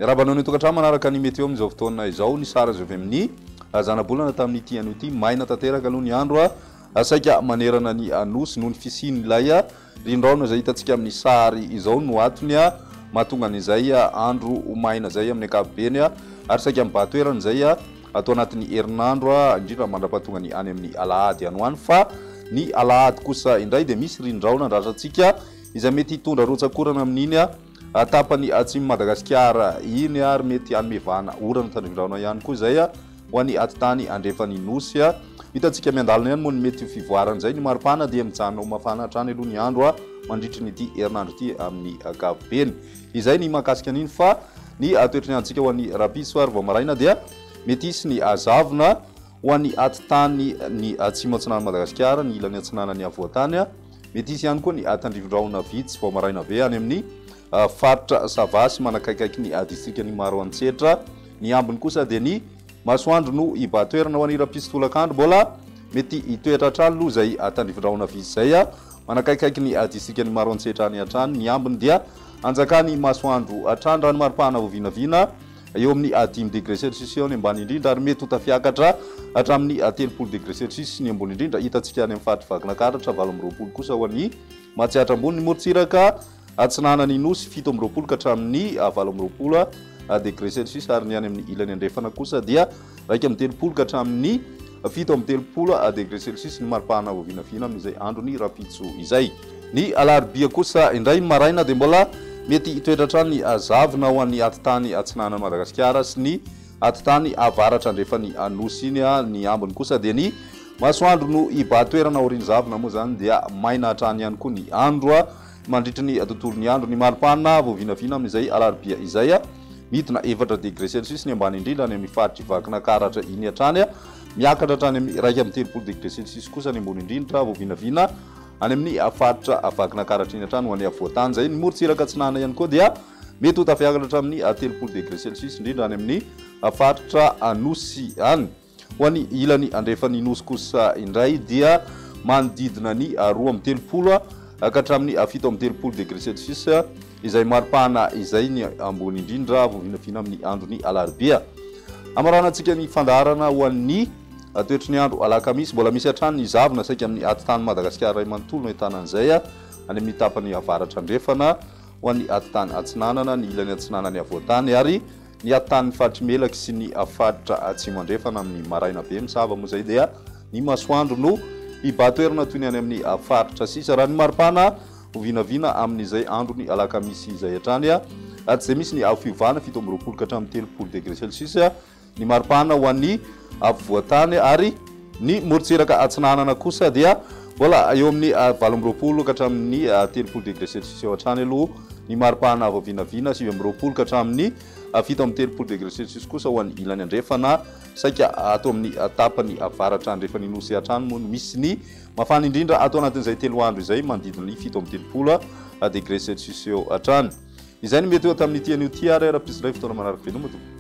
Rabanao ny tokantrano manaraka ny météo amin'izao fotoana izao ny sara azo avy amin'ny zanabolana tamin'ity ano ity maina tanteraka aloha ny andro saika manerana ny anosy noho ny fisiny ilay rindraona izay hitantsika amin'ny sary izao no atony mahatonga an'izay andro maina zay amin'ny ankapobeny ary saika mibatoerana zay atao anatin'ny herinandro indrindra mandrapahatonga ny any amin'ny alahady any hoany fa ny alahady kosa indray dia misy rindraona andrasantsika izay mety hitondra rotsakorana amin'iny tapany atsimo Madagasikara iny ary mety anomevana orana tandrindraona ihany koa zay ho an'ny atitany andrefany nosy hitantsika miandalina ihany moa ny mety fivoarana zay ny maripana dia mijanona ho mafana hatrany aloha ny andro mandritry nyity herinandro ity amin'ny ankapobeny izay ny mahakasika an'iny fa ny toetrany antsika ho an'ny rapiso ary vao maraina dia mety isy ny azavona ho an'ny atitany ny atsimo atsinan'ny Madagasikara ny ilany atsinanany havoatany mety isy ihany koa ny tandrindraona vitsy vao maraina be any amin'ny faritra savasy manakaikaiky ny distrikany maroantsetra ny ambiny kosa dia ny masoandro no ibatoerana ho an'ny rapiso tolakandro mbola mety hitoetra hatrany aloha zay tandrindraona vitsy zay manakaikaiky ny distrikany maroantsetra any hatrany ny ambiny dia anjakany masoandro hatrany raha ny maripahana vovinavina eo amin'ny 5 degré celsius eo ny ambany indrindra ary mety ho tafiakatra hatramin'ny 30 degré celsius ny ambony indrindra hitantsika any amin'ny faritra vakinankaratra 7 kosa ho an'ny matsiatra ambony ny morotsiraka atsinanany nosy 7 ka hatramin'ny 8 degré celsius ary ny any amin'ny ilany andrefana kosa dia 3 ka hatramin'ny 7 degré celsius ny maripahana vovinavina amin'izay andro ny rapitso izay ny alarobia kosa indray maraina dia mbola mety hitoetra hatrany ny azavona ho an'ny atitany atsinanany Madagasikara sy ny atitany avaratra andrefany anosy iny ny ambiny kosa dia ny masoandro no ibatoerana oriny zavona moa zany dia maina hatrany ihany koa ny andro mandritry ny tontolon'ny andro ny maripana vovinavina amin'izay alarobia izay midina 4 degré celsius ny ambany indrindra any amin'ny faritry vakinankaratra iny hatrany miakatra hatrany amin'ny 3 degré celsius kosa ny ambony indrindra vovinavina any amin'ny faritra vakinankaratra iny hatrany ho an'ny havoatany zay ny morotsiraka atsinana ihany koa dia mety ho tafiakatra hatramin'ny 3 degré celsius indrindra any amin'ny faritra anosy any ho an'ny ilany andrefany nosy kosa indray dia manodidina ny 2 ka hatramin'ny 7 degré celsius izay maripahana izay ny ambony indrindra vovinavina amin'ny andro ny alarobia amaranantsika ny fandarana ho an'ny toetry ny andro alakamisy mbola misy hatrany ny zavona saika amin'ny atitany Madagasikara ray manontolo no ahitana any amin'ny tapany avaratra andrefana ho an'ny atitany atsinanana ny ilany atsinanany havoatany ary ny atitany faritry melaky sy ny faritra atsimo andrefana amin'ny maraina be misava moa zay dia ny masoandro no ibatoerana toy ny any amin'ny faritra sisa raha ny maripana vovinavina amin'izay andro ny alakamisy izay hatrany tsy zay misy ny fiovana 7 ka hatramin'ny 30 degré celsius ny maripana ho an'ny havoatany ary ny morotsiraka atsinanana kosa dia mbola eo amin'ny 8 ka hatramin'ny 30 degré celsius eo hatrany aloha ny maripana vovinavina 9 ka hatramin'ny 7 degré celsius kosa ho an'ny ilany andrefana saika atao amin'ny tapany avaratra andrefany nosy hatrany moa misy ny mafana indrindra atao anatin'izay 3 andro izay manodidina ny 7 degré celsius eo hatrany izay ny mety eo tamin'ity an'io ty ary rapiso ndray fotoana manaraka veloma tompoko